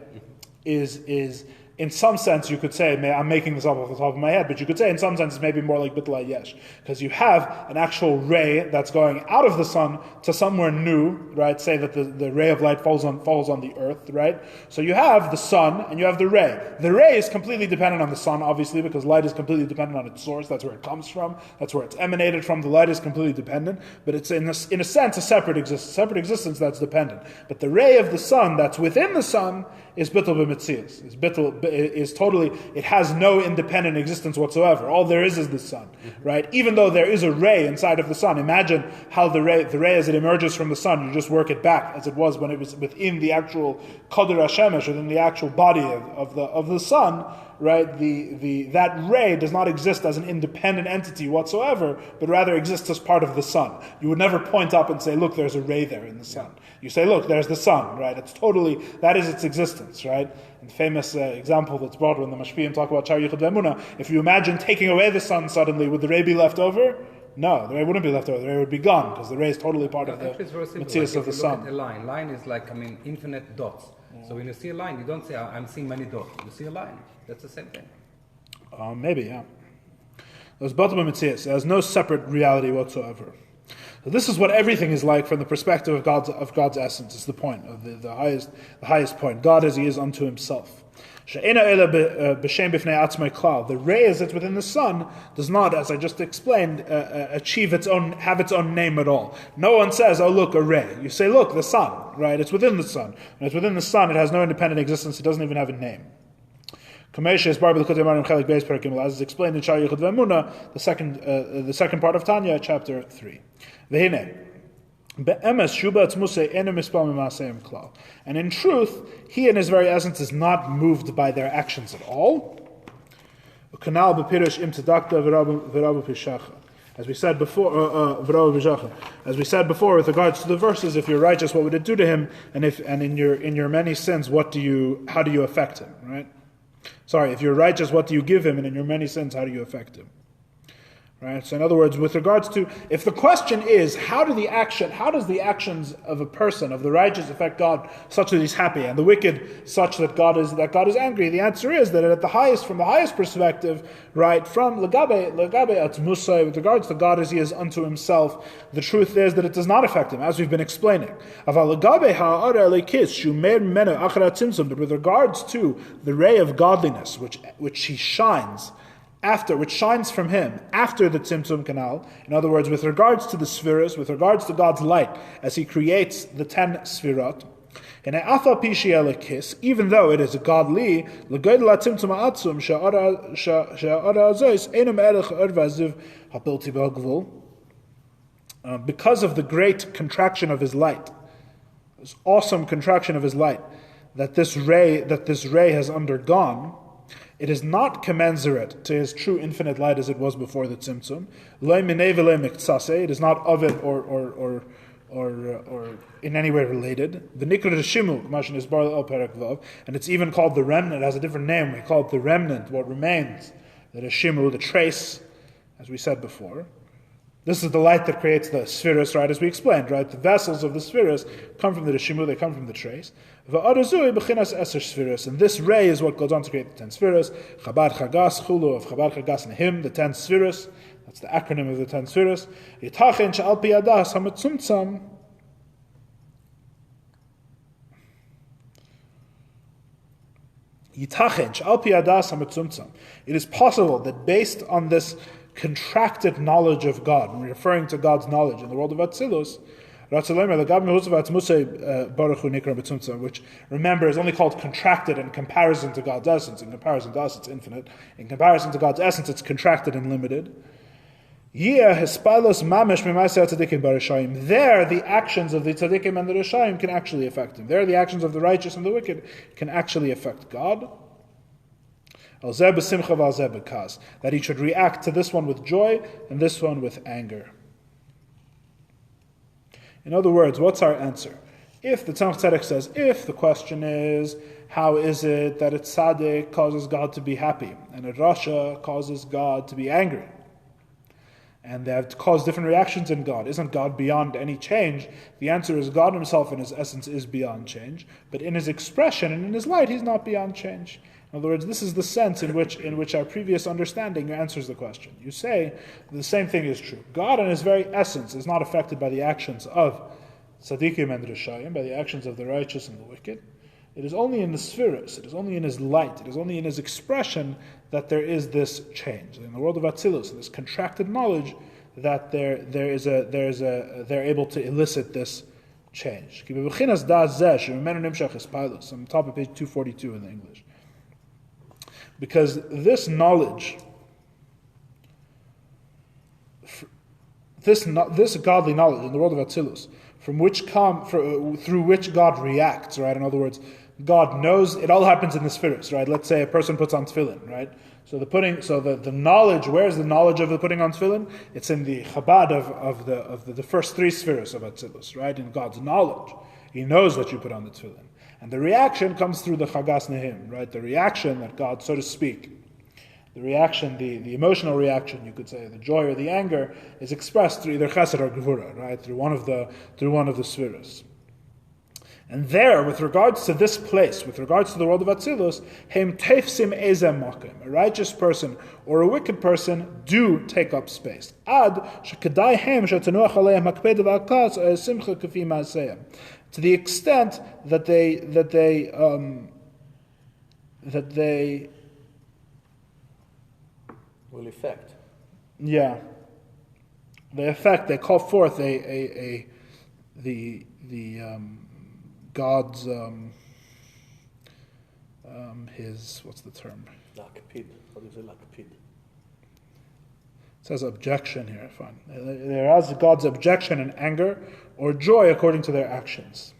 is in some sense, you could say, I'm making this up off the top of my head, but you could say in some sense it's maybe more like bittul yesh, because you have an actual ray that's going out of the sun to somewhere new, right? Say that the ray of light falls on the earth, right? So you have the sun and you have the ray. The ray is completely dependent on the sun, obviously, because light is completely dependent on its source. That's where it comes from. That's where it's emanated from. The light is completely dependent, but it's in a sense a separate existence that's dependent. But the ray of the sun that's within the sun is bittul b'metzias. It has no independent existence whatsoever. All there is the sun, right? Even though there is a ray inside of the sun, imagine how the ray as it emerges from the sun, you just work it back as it was when it was within the actual Koder HaShemesh, within the actual body of the sun, right? That ray does not exist as an independent entity whatsoever, but rather exists as part of the sun. You would never point up and say, look, there's a ray there in the sun. You say, look, there's the sun, right? That is its existence, right? And famous example that's brought when the Mashpiyim talk about Shar Yichud Ve'emunah, if you imagine taking away the sun suddenly, would the ray be left over? No, the ray wouldn't be left over. The ray would be gone, because the ray is totally part of the Metzius of the sun. A line is like, infinite dots. So when you see a line, you don't say, I'm seeing many dots. You see a line. That's the same thing. Maybe, yeah. There's batel b'metzias. It has no separate reality whatsoever. So this is what everything is like from the perspective of God's essence. It's the point of the highest point. God as He is unto Himself. The ray as it's within the sun does not, as I just explained, have its own name at all. No one says, "Oh, look, a ray." You say, "Look, the sun." Right? It's within the sun. When it's within the sun, it has no independent existence. It doesn't even have a name. As is explained in Shar Yichud Ve'emunah, the second part of Tanya, chapter 3. And in truth, He in His very essence is not moved by their actions at all. As we said before, with regards to the verses, if you're righteous, what would it do to him? And in your many sins, how do you affect him? Right? Sorry, if you're righteous, what do you give him? And in your many sins, how do you affect him? Right? So in other words, with regards to, if the question is, how does the actions of a person, of the righteous, affect God such that He's happy, and the wicked such that God is angry? The answer is that from the highest perspective, right, from Lagabe Atzmusai, with regards to God as He is unto Himself, the truth is that it does not affect Him, as we've been explaining. But with regards to the ray of godliness, which He shines, which shines from Him after the Tzimtzum canal, in other words, with regards to the spheres, with regards to God's light, as He creates the 10 sfirot, even though it is godly, because of the great contraction of His light, this awesome contraction of His light, that this ray has undergone, it is not commensurate to His true infinite light as it was before the Tzimtzum. It is not of it or in any way related. And it's even called the remnant. It has a different name. We call it the remnant, what remains. That is shimu, the trace, as we said before. This is the light that creates the spheres, right, as we explained, right? The vessels of the spheres come from the Rishimu, they come from the trace. And this ray is what goes on to create the 10 spheres. Chabad Chagas, Chulu of Chabad Chagas Nehim, the 10 spheres. That's the acronym of the 10 spheres. Yitachen she'al pi adas ha'metzumtzam. Yitachen she'al pi adas ha'metzumtzam. It is possible that based on this contracted knowledge of God, and referring to God's knowledge in the world of Atzilus, which, remember, is only called contracted in comparison to God's essence. In comparison to us, it's infinite. In comparison to God's essence, it's contracted and limited. There, the actions of the tzaddikim and the rishayim can actually affect Him. There, the actions of the righteous and the wicked can actually affect God. That He should react to this one with joy and this one with anger. In other words, what's our answer? If the Tzemach Tzedek says, if the question is, how is it that a tzaddik causes God to be happy and a rasha causes God to be angry? And they have caused different reactions in God. Isn't God beyond any change? The answer is God Himself in His essence is beyond change, but in His expression and in His light He's not beyond change. In other words, this is the sense in which our previous understanding answers the question. You say the same thing is true. God in His very essence is not affected by the actions of tzaddikim and rishayim, by the actions of the righteous and the wicked. It is only in the spheres, it is only in His light, it is only in His expression that there is this change. In the world of Atzilus, this contracted knowledge, that they're able to elicit this change. I'm on top of page 242 in the English. Because this knowledge, this godly knowledge in the world of Atzilus, through which God reacts, right? In other words, God knows, it all happens in the spheres, right? Let's say a person puts on tefillin, right? So the knowledge, where's the knowledge of the putting on tefillin? It's in the Chabad of the first 3 spheres of Atzilus, right? In God's knowledge. He knows that you put on the tefillin. And the reaction comes through the Chagas Nehim, right? The reaction that God, so to speak, the reaction, the emotional reaction, you could say, the joy or the anger, is expressed through either Chesed or Gevurah, right? Through one of the spheres. And there, with regards to this place, with regards to the world of Atzilus, hem teifsim ezem makim, a righteous person or a wicked person do take up space. Ad shekedai hem shetanuach aleim hakped v'akas simcha kafi ma'aseyim. To the extent that they will affect. Yeah. They call forth God's his, what's the term? Lakpid. What is it, lakpid? It says objection here. Fine. There is God's objection and anger or joy according to their actions.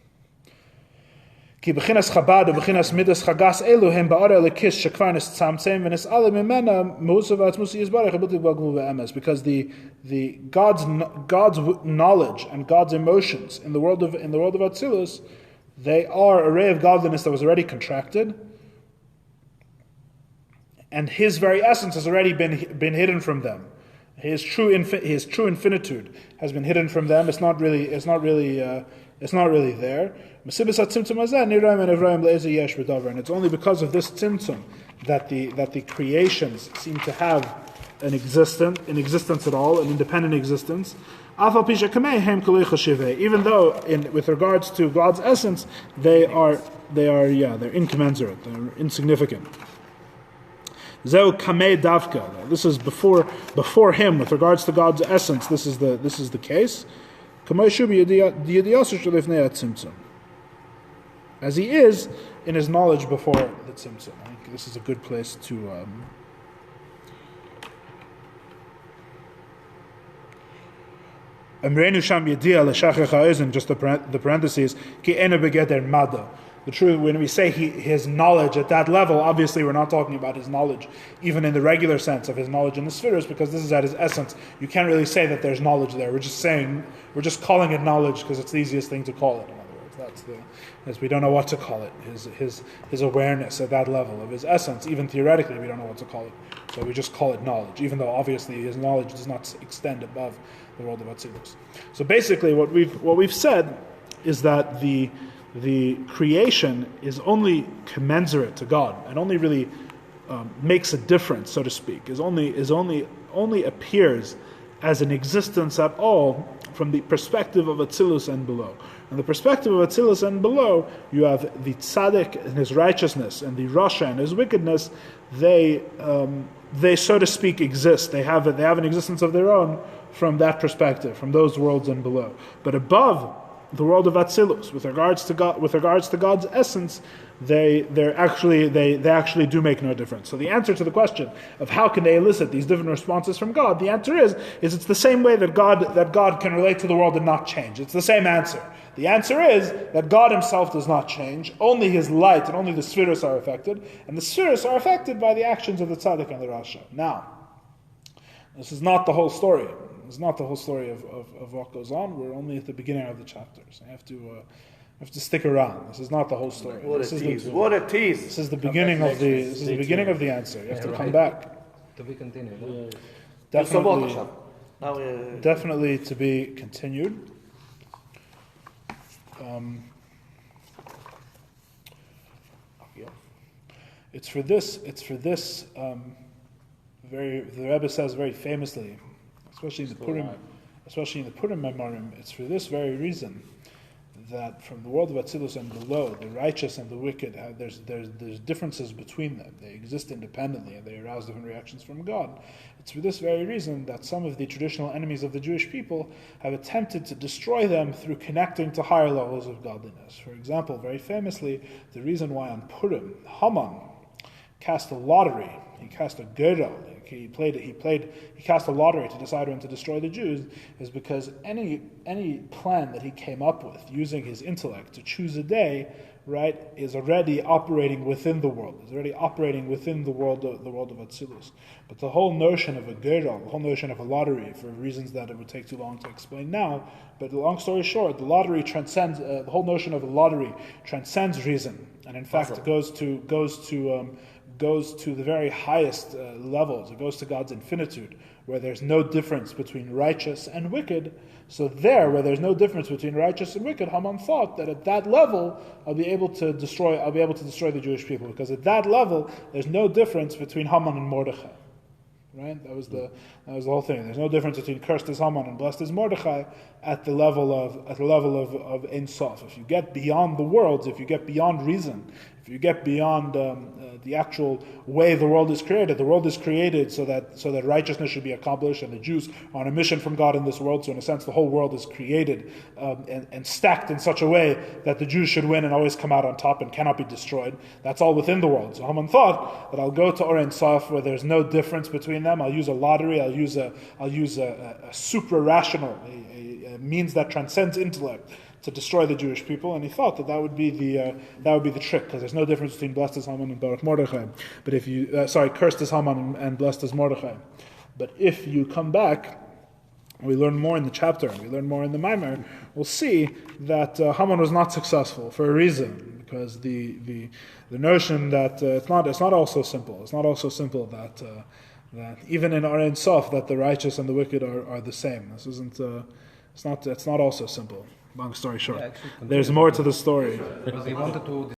Ki b'chinas Chabad u b'chinas midas chagas elu hem ba'ara lekis shekvar nistzamtzem v'nis'ale mimena musavat musi yizbarech abutli b'aglu v'emes, because the God's knowledge and God's emotions in the world of Atzilus, they are a ray of godliness that was already contracted, and His very essence has already been hidden from them. His true infinitude has been hidden from them. It's not really there. And it's only because of this tzimtzum that the creations seem to have an existence at all, an independent existence. Even though, with regards to God's essence, they're incommensurate, they're insignificant. Zeu kamei davka. This is before him with regards to God's essence. This is the case. As he is in his knowledge before the tzimtzum. I think this is a good place to. Just the parentheses. The truth, when we say his knowledge at that level, obviously we're not talking about his knowledge, even in the regular sense of his knowledge in the spheres, because this is at his essence. You can't really say that there's knowledge there. We're just calling it knowledge because it's the easiest thing to call it. In other words, as we don't know what to call it. His awareness at that level of his essence, even theoretically, we don't know what to call it. So we just call it knowledge, even though obviously his knowledge does not extend above the world of Atzilus. So basically, what we've said is that the creation is only commensurate to God and only really makes a difference, so to speak, only appears as an existence at all from the perspective of Atzilus and below. In the perspective of Atzilus and below, you have the tzaddik and his righteousness and the rasha and his wickedness. They so to speak exist. They have an existence of their own from that perspective, from those worlds and below. But above the world of Atzilus, with regards to God's essence, they actually do make no difference. So the answer to the question of how can they elicit these different responses from God, the answer is it's the same way that God can relate to the world and not change. It's the same answer. The answer is that God Himself does not change. Only His light and only the spheres are affected, and the spheres are affected by the actions of the tzaddik and the rasha. Now, this is not the whole story. It's not the whole story of what goes on. We're only at the beginning of the chapters. I have to stick around. This is not the whole story. What a tease! This is the beginning of the answer. You have to come back. To be continued. Definitely to be continued. It's for this. The Rebbe says very famously, especially in the Purim Memorim, it's for this very reason that from the world of Atzilus and below, the righteous and the wicked, there's differences between them. They exist independently and they arouse different reactions from God. It's for this very reason that some of the traditional enemies of the Jewish people have attempted to destroy them through connecting to higher levels of godliness. For example, very famously, the reason why on Purim, Haman cast a lottery. He cast a gerel. He cast a lottery to decide when to destroy the Jews, is because any plan that he came up with using his intellect to choose a day, right, is already operating within the world. Is already operating within the world of Atzilus. But the whole notion of a gerel, the whole notion of a lottery, for reasons that it would take too long to explain now, but long story short, the lottery transcends. The whole notion of a lottery transcends reason, and in fact, it goes to the very highest levels. It goes to God's infinitude, where there's no difference between righteous and wicked. So there, where there's no difference between righteous and wicked, Haman thought that at that level I'll be able to destroy the Jewish people, because at that level there's no difference between Haman and Mordechai. Right? That was the whole thing. There's no difference between cursed is Haman and blessed is Mordechai at the level of Ein Sof. If you get beyond the worlds, if you get beyond reason, if you get beyond the actual way the world is created so that righteousness should be accomplished, and the Jews are on a mission from God in this world. So in a sense, the whole world is created and stacked in such a way that the Jews should win and always come out on top and cannot be destroyed. That's all within the world. So Haman thought that I'll go to Or Ein Sof where there's no difference between them. I'll use a lottery. I'll use a supra-rational, a means that transcends intellect, to destroy the Jewish people, and he thought that would be the trick, because there's no difference between blessed is Haman and Baruch Mordechai. But if you cursed is Haman and blessed is Mordechai. But if you come back, we learn more in the chapter, and we learn more in the Maimer, we'll see that Haman was not successful for a reason, because the notion that it's not all so simple. It's not all so simple that even in Or Ein Sof that the righteous and the wicked are the same. This isn't. It's not all so simple. Long story short, there's more to the story. Because he wanted to